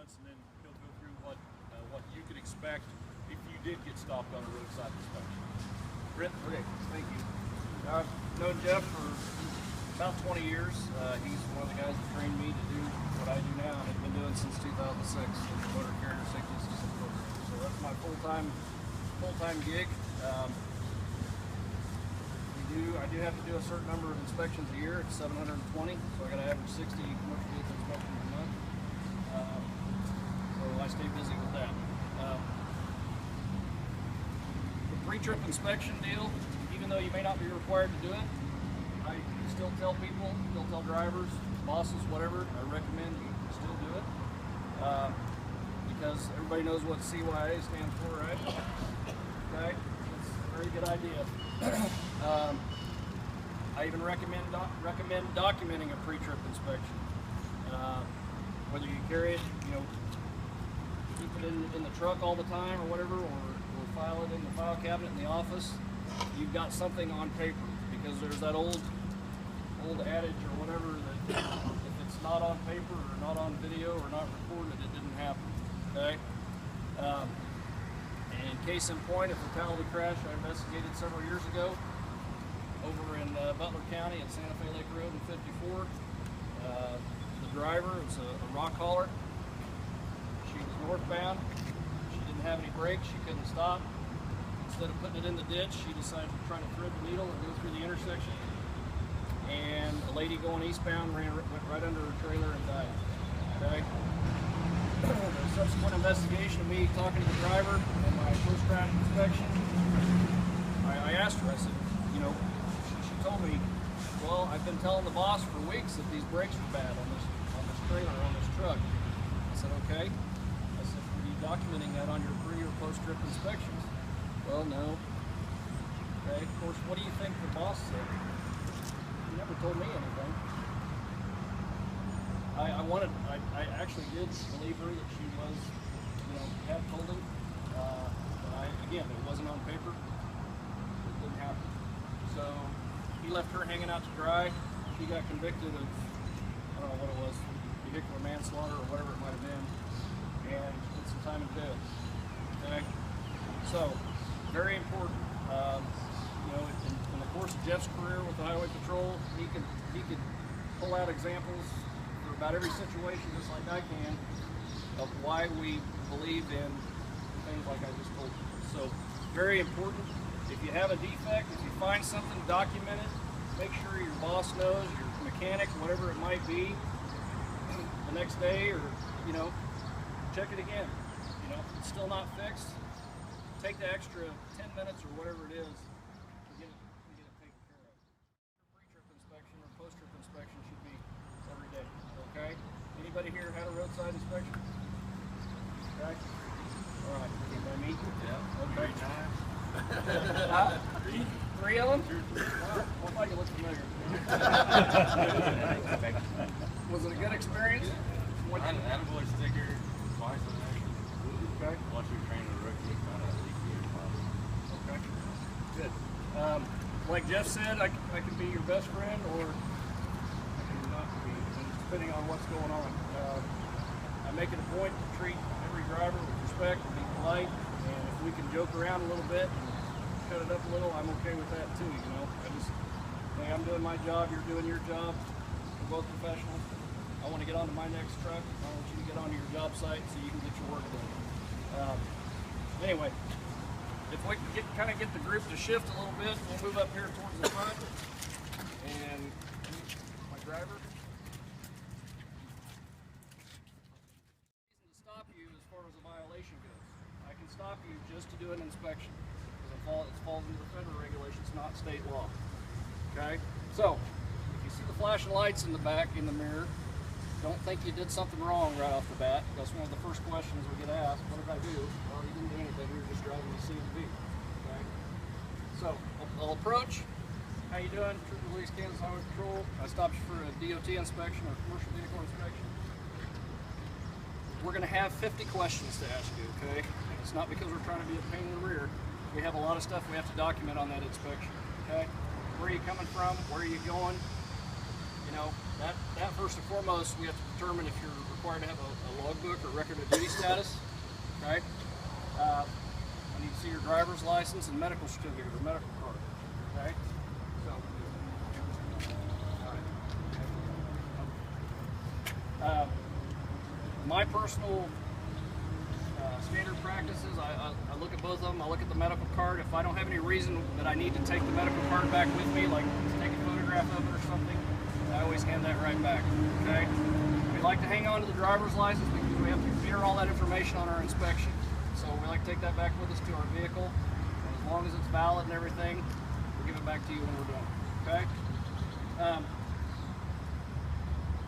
comments, and then he'll go through what you could expect if you did get stopped on a roadside inspection. Brent? Okay, thank you. I've known Jeff for about 20 years. He's one of the guys that trained me to do what I do now, and I've been doing since 2006 in the motor carrier safety assistance program. So that's my full-time gig. I do have to do a certain number of inspections a year. It's 720, so I got to average 60 commercial vehicle inspections a month. So I stay busy with that. The pre-trip inspection deal, even though you may not be required to do it, I still tell people, still tell drivers, bosses, whatever, I recommend you still do it. Because everybody knows what CYA stands for, right? Okay, that's a very good idea. I even recommend documenting a pre-trip inspection. Whether you carry it, keep it in the truck all the time or whatever, or file it in the file cabinet in the office, you've got something on paper. Because there's that old adage or whatever that if it's not on paper or not on video or not recorded, it didn't happen. Okay. And case in point, a fatality crash I investigated several years ago over in Butler County at Santa Fe Lake Road in 54. The driver was a rock hauler. She was northbound. She didn't have any brakes. She couldn't stop. Instead of putting it in the ditch, she decided to try to thread the needle and go through the intersection. And a lady going eastbound went right under her trailer and died. Okay. The subsequent investigation of me talking to the driver and my post-crash inspection, I asked her, I said, she told me, well, I've been telling the boss for weeks that these brakes are bad on this trailer, on this truck. I said, okay. I said, are you documenting that on your pre or post-trip inspections? Well, no. Okay, of course, what do you think the boss said? He never told me anything. I actually did believe her that she was, had told him. But again, it wasn't on paper. It didn't happen. So he left her hanging out to dry. She got convicted of, I don't know what it was, vehicular manslaughter or whatever it might have been, and spent some time in jail. Okay? So, very important. In the course of Jeff's career with the Highway Patrol, he could pull out examples for about every situation, just like I can, of why we believe in things like I just told you. So, very important. If you have a defect, if you find something, document it. Make sure your boss knows, your mechanic, whatever it might be, the next day, or check it again. If it's still not fixed, take the extra 10 minutes or whatever it is to get it taken care of. Pre-trip inspection or post-trip inspection should be every day. Okay? Anybody here had a roadside inspection? Okay? All right. Anybody meet? Yeah. Okay. 3 times. 3 of them? Wow. Well, I thought you looked familiar. Was it a good experience? I had an attaboy sticker twice on there. Okay. Once we trained a rookie, found out Okay. Good. Like Jeff said, I can be your best friend, or I can not be, depending on what's going on. I make it a point to treat every driver with respect and be polite, and if we can joke around a little bit and cut it up a little, I'm okay with that too. I'm doing my job, you're doing your job. We're both professionals. I want to get onto my next truck. I want you to get onto your job site so you can get your work done. Anyway, if we can kind of get the group to shift a little bit, we'll move up here towards the front. And my driver. To stop you as far as a violation goes. I can stop you just to do an inspection. Because it falls into the federal regulations, not state law. Okay? So, if you see the flashing lights in the back in the mirror, don't think you did something wrong right off the bat. That's one of the first questions we get asked. What did I do? Well, you didn't do anything. You were just driving the C and V. Okay? So, I'll approach. How you doing? Trooper Police, Kansas Highway Patrol. I stopped you for a DOT inspection or commercial vehicle inspection. We're going to have 50 questions to ask you, okay? It's not because we're trying to be a pain in the rear. We have a lot of stuff we have to document on that inspection, okay? Where are you coming from? Where are you going? That first and foremost, we have to determine if you're required to have a logbook or record of duty status. Okay. I need to see your driver's license and medical certificate or medical card. Okay. So, all right. My personal standard practices, I look at both of them. I look at the medical card. If I don't have any reason that I need to take the medical card back with me, like to take a photograph of it or something, I always hand that right back. Okay. We like to hang on to the driver's license because we have to enter all that information on our inspection. So we like to take that back with us to our vehicle. And as long as it's valid and everything, we'll give it back to you when we're done. Okay?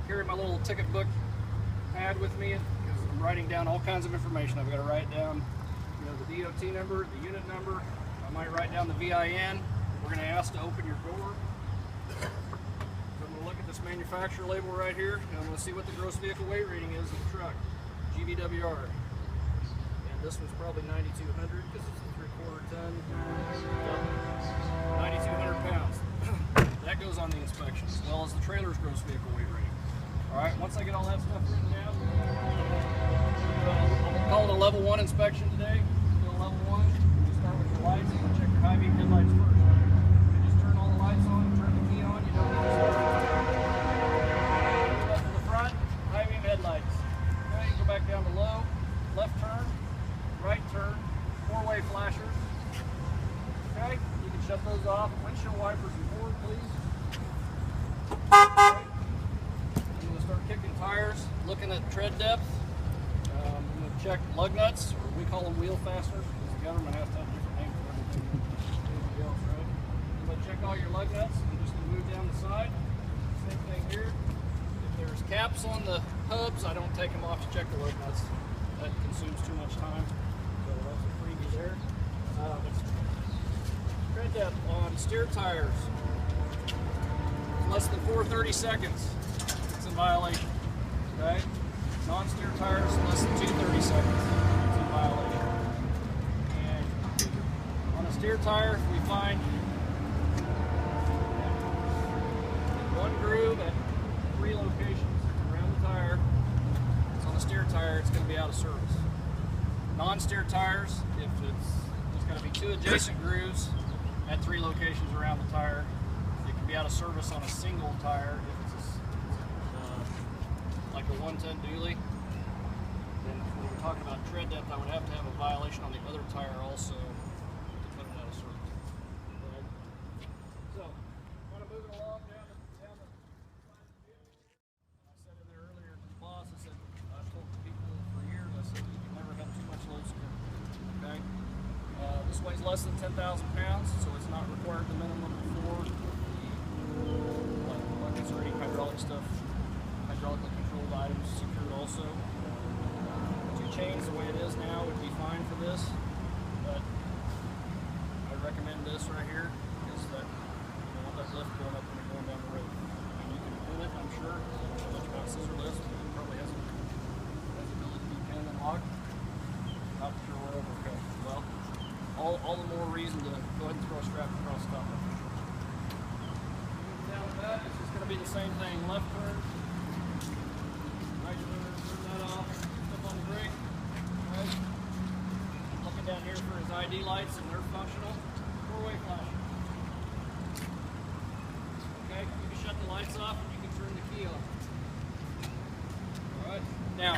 Carry my little ticket book pad with me because I'm writing down all kinds of information. I've got to write down, the DOT number, the unit number. I might write down the VIN. We're going to ask to open your door. So I'm going to look at this manufacturer label right here, and I'm going to see what the gross vehicle weight rating is of the truck. GVWR. This one's probably 9,200 because it's a 3/4 ton. 9,200 pounds. That goes on the inspection, as well as the trailer's gross vehicle weight rating. All right, once I get all that stuff written down, I'll call it a level 1 inspection today. Do a level 1. You start with your lights. You check your high beam headlights first. You just turn all the lights on, turn the key on. You don't need to start. Up to the front, high beam headlights. Okay, you go back down to low, left turn. Right turn, 4-way flashers. Okay, you can shut those off. Windshield wipers and forward, please. Okay. I'm going to start kicking tires, looking at tread depth. I'm going to check lug nuts, or we call them wheel fasteners, because the government has to have a different name for everything than everybody else, right? I'm going to check all your lug nuts. I'm just going to move down the side. Same thing here. If there's caps on the hubs, I don't take them off to check the lug nuts. That consumes too much time. So that's a freebie there. Tread depth on steer tires. Less than 430 seconds. It's in violation. Okay? Non-steer tires less than 230 seconds. It's in violation. And on a steer tire, if we find one groove at 3 locations around the tire, it's on a steer tire, it's going to be out of service. Non-steer tires, if there's got to be 2 adjacent grooves at 3 locations around the tire, it can be out of service on a single tire if it's like a 110 dually. Then when we're talking about tread depth, I would have to have a violation on the other tire also to put it out of service. Right. So, kind of moving along down the side of the vehicle. I said in there earlier to the boss, I said, I've told people for years, I said, you can never have too much load security. Okay? This weighs less than 10,000 pounds, so it's not required the minimum for the buckets or any hydraulic stuff, hydraulically controlled items secured also. 2 chains, the way it is now, would be fine for this, but I recommend this right here because that you don't want that lift going up when you're going down the road. I mean, you can pin it, I'm sure. I don't know much about scissor lifts, but it probably has the ability to be pinned and locked. Not sure where it'll go. Well, all the more reason to go ahead and throw a strap across the top of it. Down with that, it's just going to be the same thing. Left turn, right turn, turn that off, step on the brake. Right. Looking down here for his ID lights and they're functional. 4-way flash. Okay, you can shut the lights off and you can turn the key off. Alright, now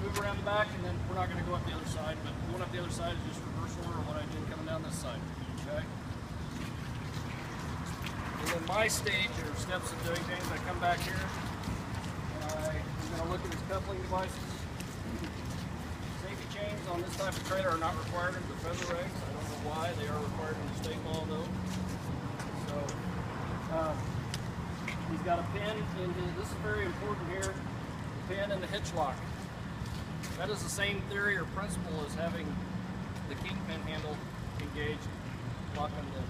move around the back and then we're not going to go up the other side, but going up the other side is just reverse order of what I did coming down this side. Okay? And then my stage or steps of doing things, I come back here and I'm going to look at his coupling devices. Safety chains on this type of trailer are not required under the federal regs. I don't know why. They are required under state law though. So he's got a pin in his, this is very important here, the pin in the hitch lock. That is the same theory or principle as having the kingpin handle engaged, locking the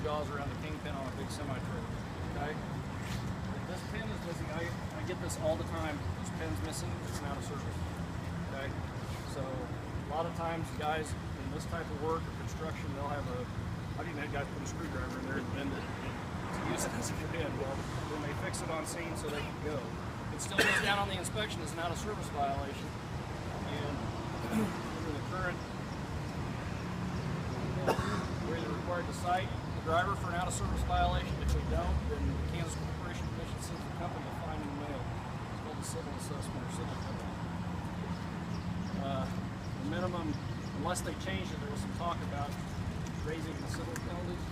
jaws around the kingpin on a big semi-trailer. Okay? If this pin is missing, I get this all the time. This pin's missing, it's not a service. Okay? So a lot of times guys in this type of work or construction, they'll have a, I've even had guys put a screwdriver in there and bend it. to use it as a command. Well, then they fix it on scene so they can go. It still goes down on the inspection as an out-of-service violation. And under the current where they're required to cite the driver for an out-of-service violation. If they don't, then the Kansas Corporation Commission sends the company a fine in the mail. It's called a civil assessment or civil penalty. The minimum, unless they changed it, there was some talk about raising the civil penalties.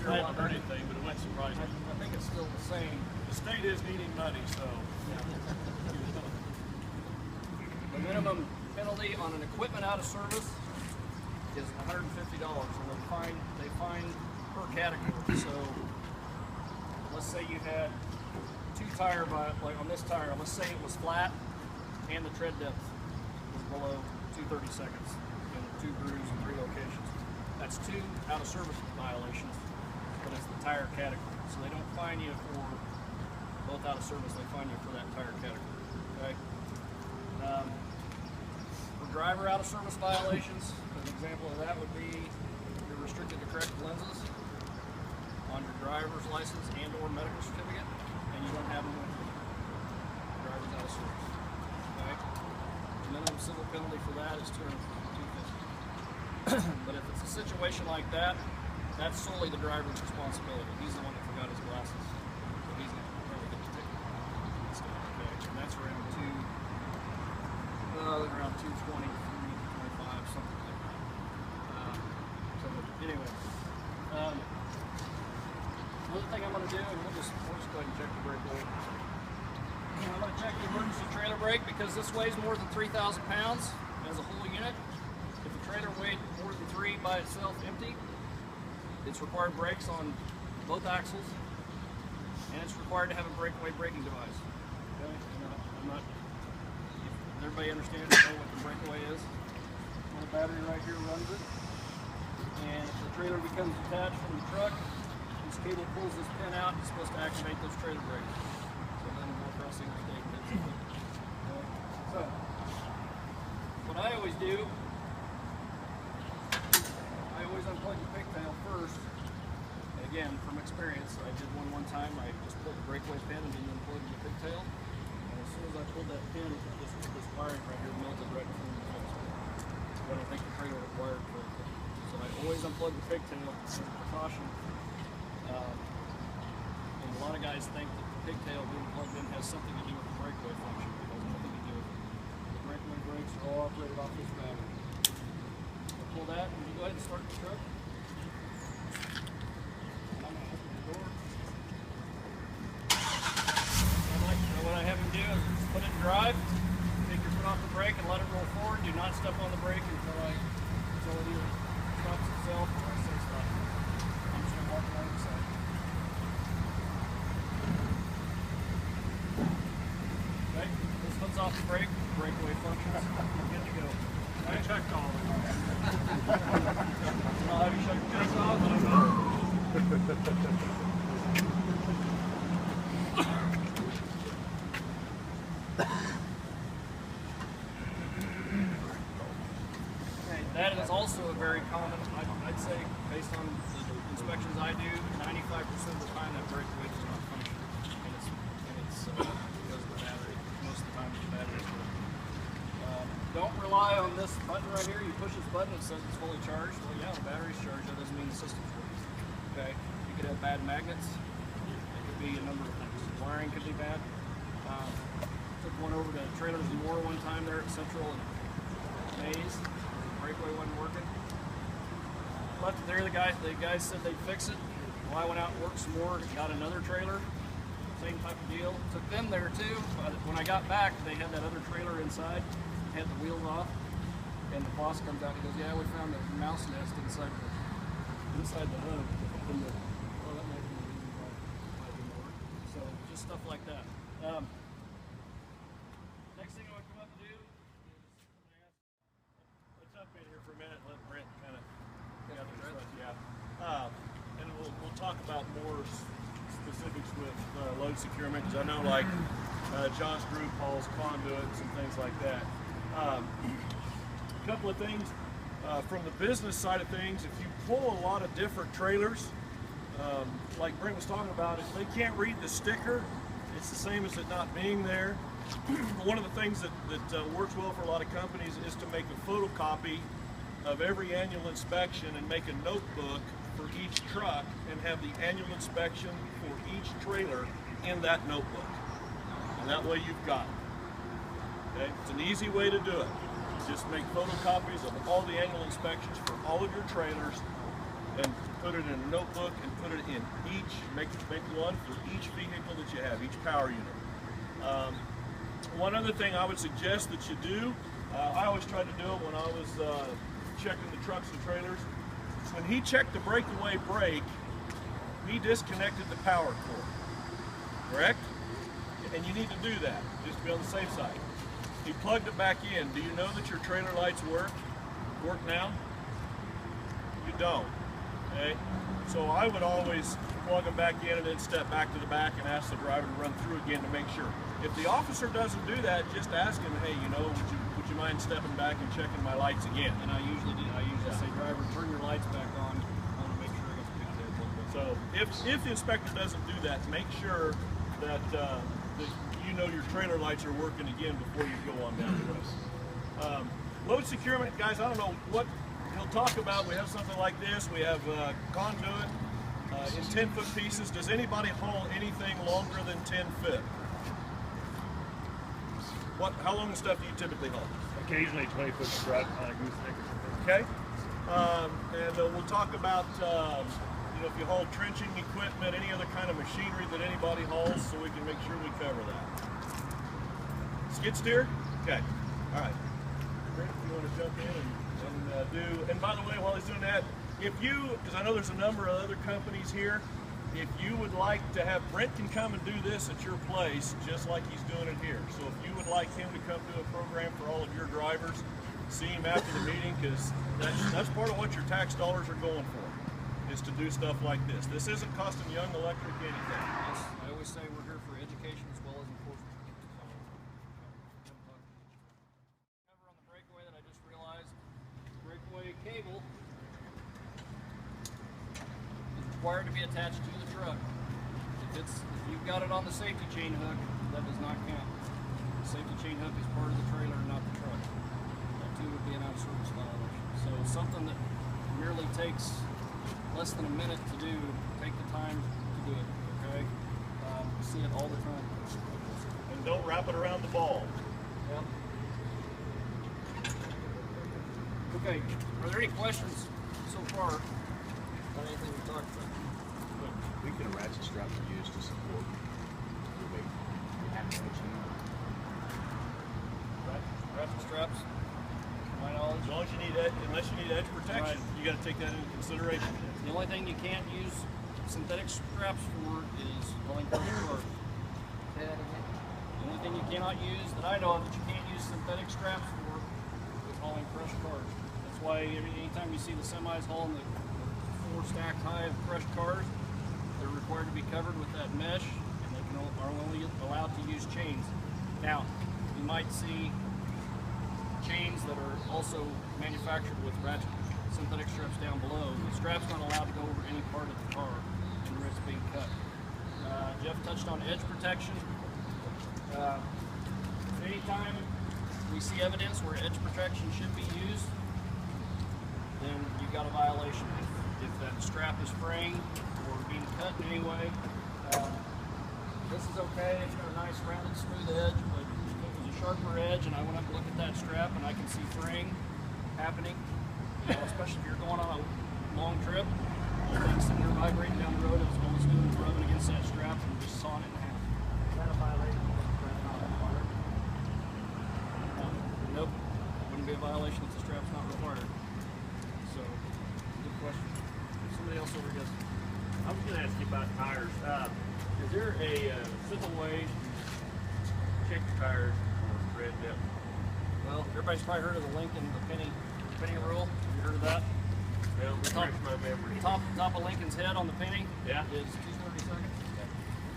I haven't heard anything, but it wouldn't surprise me. I think it's still the same. The state is needing money, so. The minimum penalty on an equipment out of service is $150, and they fine per category. So let's say you had two tire, like on this tire, let's say it was flat and the tread depth was below 2/32 and 2 grooves in 3 locations. That's 2 out of service violations, but it's the tire category. So they don't fine you for both out of service, they fine you for that tire category. Okay? For driver out of service violations, an example of that would be you're restricted to correct lenses on your driver's license and or medical certificate, and you don't have them with you. Driver's out of service. Okay? The minimum civil penalty for that is $250. But if it's a situation like that, that's solely the driver's responsibility. He's the one that forgot his glasses, so he's going to probably get the ticket. Okay, and that's around 220, 325, something like that. So anyway, another thing I'm going to do, and we'll just go ahead and check the brake weight. I'm going to check the emergency trailer brake because this weighs more than 3,000 pounds as a whole unit. If the trailer weighed more than 3 by itself empty, it's required brakes on both axles, and it's required to have a breakaway braking device. Okay? Everybody understands know what the breakaway is. And the battery right here runs it. And if the trailer becomes detached from the truck, this cable pulls this pin out, it's supposed to activate those trailer brakes. So then we'll go across the interstate and hit something. So, what I always do, I always unplug the pigtail first. And again, from experience, I did one time, I just pulled the breakaway pin and didn't unplug the pigtail. And as soon as I pulled that pin, this wiring right here melted right between the pins. I don't think the trailer was wired correctly. So I always unplug the pigtail as a precaution. And a lot of guys think that the pigtail being plugged in has something to do with the breakaway function. It has nothing to do with it. The breakaway brakes are all operated off this battery. So pull that, and you go ahead and start the truck. And I'm going to open the door. What I have him do is put it in drive, take your foot off the brake and let it roll forward. Do not step on the brake until it either stops itself or I say stop. I'm just going to walk along the side. Okay, this foot's off the brake, breakaway functions, we're good to go. I checked all of it. I'll have you shut your brakes off. That is also a very common, I'd say, based on the inspections I do, 95% of the time that breakaway does not function. And it's because of the battery. Most of the time the battery is working. Don't rely on this button right here. You push this button, it says it's fully charged. Well, yeah, the battery's charged. That doesn't mean the system's working. Okay? You could have bad magnets. It could be a number of things. Wiring could be bad. Took one over to Trailers and More one time there at Central and Maze. Breakaway wasn't working. Left it there, the guys said they'd fix it. Well, I went out and worked some more, got another trailer, same type of deal. Took them there too. When I got back, they had that other trailer inside, had the wheels off, and the boss comes out and goes, "Yeah, we found a mouse nest inside the hood." And well, that might be the reason why it didn't work. So just stuff like that. Next thing I want to come up and do is Let's jump in here for a minute and let Brent kind of gather this stuff. Yeah. And we'll talk about more specifics with load securement, because I know like John's group hauls conduits and things like that. A couple of things from the business side of things. If you pull a lot of different trailers, like Brent was talking about, if they can't read the sticker, it's the same as it not being there. One of the things that works well for a lot of companies is to make a photocopy of every annual inspection and make a notebook for each truck and have the annual inspection for each trailer in that notebook. And that way you've got it. Okay? It's an easy way to do it. Just make photocopies of all the annual inspections for all of your trailers and put it in a notebook and put it in each, make one for each vehicle that you have, each power unit. One other thing I would suggest that you do, I always tried to do it when I was checking the trucks and trailers. When he checked the breakaway brake, he disconnected the power cord, correct? And you need to do that, just to be on the safe side. He plugged it back in. Do you know that your trailer lights work now? You don't, okay? So I would always plug them back in and then step back to the back and ask the driver to run through again to make sure. If the officer doesn't do that, just ask him, hey, you know, would you mind stepping back and checking my lights again? And I usually do. I usually say, driver, turn your lights back on. I want to make sure it's good there a little bit. So if the inspector doesn't do that, make sure that, that you know your trailer lights are working again before you go on down the road. Load securement, guys, I don't know what he'll talk about. We have something like this. We have conduit in 10-foot pieces. Does anybody haul anything longer than 10 feet? How long stuff do you typically haul? Occasionally 20-foot strut on a gooseneck. Okay. And we'll talk about you know, if you haul trenching equipment, any other kind of machinery that anybody hauls, so we can make sure we cover that. Skid steer? Okay. All right. Brent, if you want to jump in and do, and by the way, while he's doing that, if you, because I know there's a number of other companies here, if you would like to have, Brent can come and do this at your place, just like he's doing it here. So if you would like him to come do a program for all of your drivers, see him after the meeting, because that's part of what your tax dollars are going for, is to do stuff like this. This isn't costing Young Electric anything. Yes, I always say we're here for education as well as enforcement. Cover on the breakaway that I just realized, breakaway cable is required to be attached to the truck. If you've got it on the safety chain hook, that does not count. The safety chain hook is part of the trailer, not the truck. That too would be an out-of-service violation. So something that merely takes less than a minute to do, take the time to do it, okay? We see it all the time. And don't wrap it around the ball. Yep. Okay, are there any questions so far about anything we talked about? We can ratchet strap are used to support moving application. Ratchet straps, to my knowledge. As long as you need unless you need edge protection, you got to take that into consideration. The only thing you can't use synthetic straps for is hauling pressure cars. The only thing you cannot use that I know of that you can't use synthetic straps for is hauling crushed cars. That's why anytime you see the semis hauling the 4 stacked high of crushed cars, they're required to be covered with that mesh, and they are only allowed to use chains. Now, you might see chains that are also manufactured with ratchet synthetic straps down below. The strap's not allowed to go over any part of the car and risk being cut. Jeff touched on edge protection. Anytime we see evidence where edge protection should be used, then you've got a violation. If that strap is fraying or being cut in any way, this is okay. It's got a nice rounded smooth edge, but if it was a sharper edge and I went up and looked at that strap and I can see fraying happening, you know, especially if you're going on a long trip, the thing sitting there vibrating down the road, it's almost doing is rubbing against that strap and just sawing it in half. Is that a violation of the strap not required? Nope. Wouldn't be a violation if the strap's not required. So, good question. Somebody else over here. I was going to ask you about tires. Is there a simple way to check your tires for tread depth? Well, everybody's probably heard of the Lincoln, the penny rule. Have you heard of that? Well, refresh my memory. Top of Lincoln's head on the penny Yeah. is 2/32.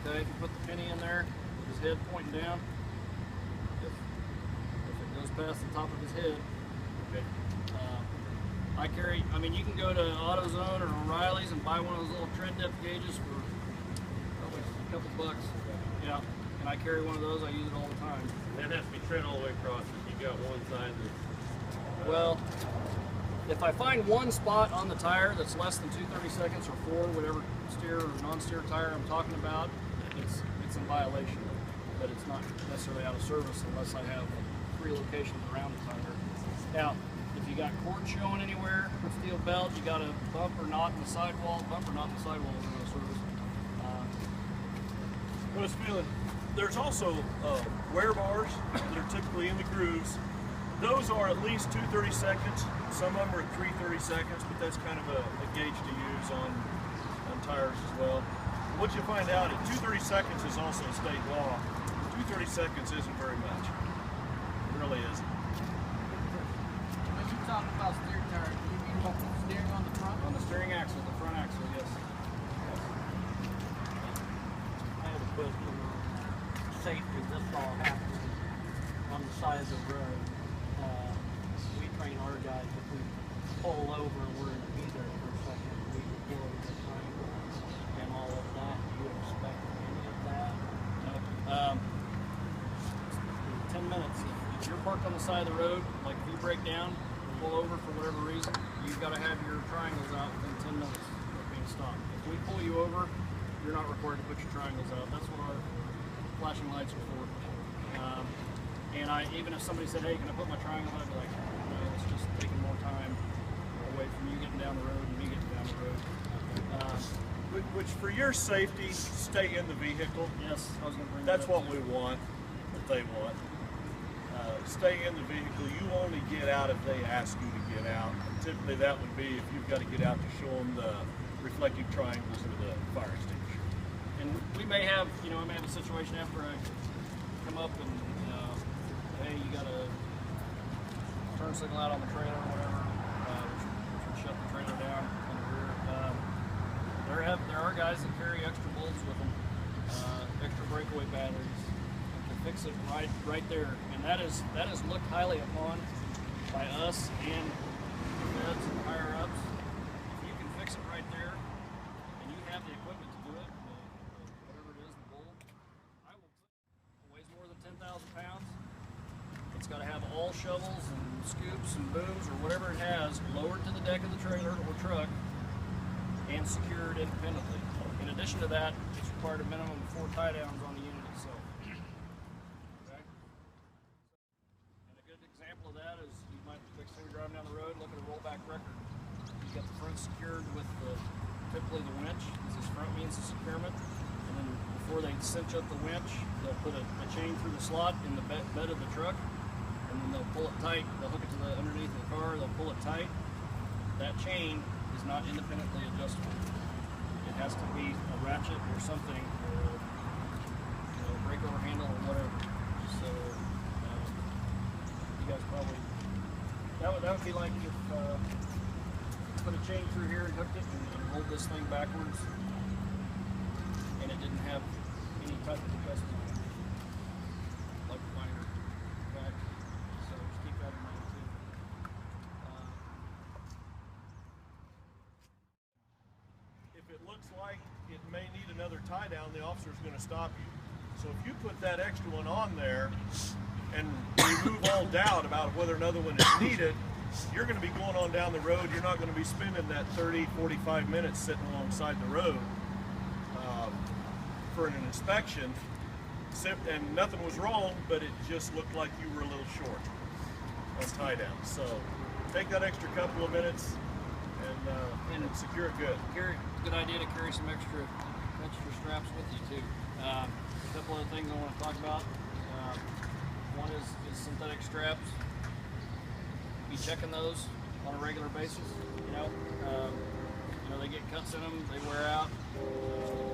Okay, if you put the penny in there with his head pointing down, if it goes past the top of his head, Okay. I carry, I mean, you can go to AutoZone or O'Reilly's and buy one of those little tread depth gauges for probably a couple bucks. Yeah, and I carry one of those. I use it all the time. That has to be tread all the way across. If you got one side that's Well, if I find one spot on the tire that's less than 2/32 or 4, whatever steer or non-steer tire I'm talking about, it's in violation. But it's not necessarily out of service unless I have 3 locations around the tire. Now, if you got cord showing anywhere, steel belt, you got a bump or knot in the sidewall, is in no service. I was feeling, there's also wear bars that are typically in the grooves. Those are at least 2/32. Some of them are 3/32, but that's kind of a gauge to use on tires as well. What you find out at 2/32 is also state law. 2/32 isn't very much. It really isn't. When you talk about steer tire, do you mean what, steering on the front? On the steering axle, the front axle, yes. I have a question on safety. This all happens on the side of the road. We train our guys if we pull over and we're going to be there for a second, we deploy the triangle and all of that. Do you expect any of that? No. 10 minutes. If you're parked on the side of the road, like if you break down, pull over for whatever reason, you've got to have your triangles out within 10 minutes of being stopped. If we pull you over, you're not required to put your triangles out. That's what our flashing lights are for. And even if somebody said, hey, can I put my triangle out, I'd be like, no, it's just taking more time away from you getting down the road and me getting down the road. Which for your safety, stay in the vehicle. Yes, I was going to bring That's that up what too. we want, what they want. Stay in the vehicle. You only get out if they ask you to get out. And typically that would be if you've got to get out to show them the reflective triangles of the fire extinguisher. And we may have, I may have a situation after I come up and, hey, you got a turn signal out on the trailer or whatever, which would shut the trailer down in the rear. There are guys that carry extra bolts with them, extra breakaway batteries, to fix it right there. And that is looked highly upon by us and the feds and higher ups. If you can fix it right there, and you have the equipment to do it, whatever it is, the bolt, I will put it weighs more than 10,000 pounds. It's got to have all shovels and scoops and booms or whatever it has lowered to the deck of the trailer or truck and secured independently. In addition to that, it's required a minimum of 4 tie downs on the unit itself. Okay? And a good example of that is you might fix you're driving down the road, look at a rollback record. You got the front secured with typically the winch, because this front means the securement. And then before they cinch up the winch, they'll put a chain through the slot in the bed of the truck. And then they'll pull it tight, they'll hook it to the underneath of the car, they'll pull it tight. That chain is not independently adjustable. It has to be a ratchet or something, or breakover handle or whatever. So you guys probably, that would be like if you put a chain through here and hooked it and rolled this thing backwards and it didn't have any type of adjustment on it. Like a liner. Okay? So just keep that in mind too. If it looks like it may need another tie down, the officer's going to stop you. So if you put that extra one on there and remove all doubt about whether another one is needed, you're going to be going on down the road. You're not going to be spending that 30, 45 minutes sitting alongside the road for an inspection. And nothing was wrong, but it just looked like you were a little short on tie down. So take that extra couple of minutes and secure it good. Good idea to carry some extra straps with you too. A couple of things I want to talk about. One is synthetic straps. Be checking those on a regular basis. They get cuts in them, they wear out.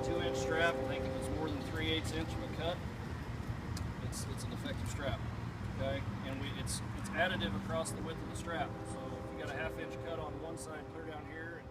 2-inch strap, I think if it's more than 3/8 inch of a cut, it's an effective strap. Okay, and it's additive across the width of the strap. So if you got a 1/2 inch cut on one side, clear down here, and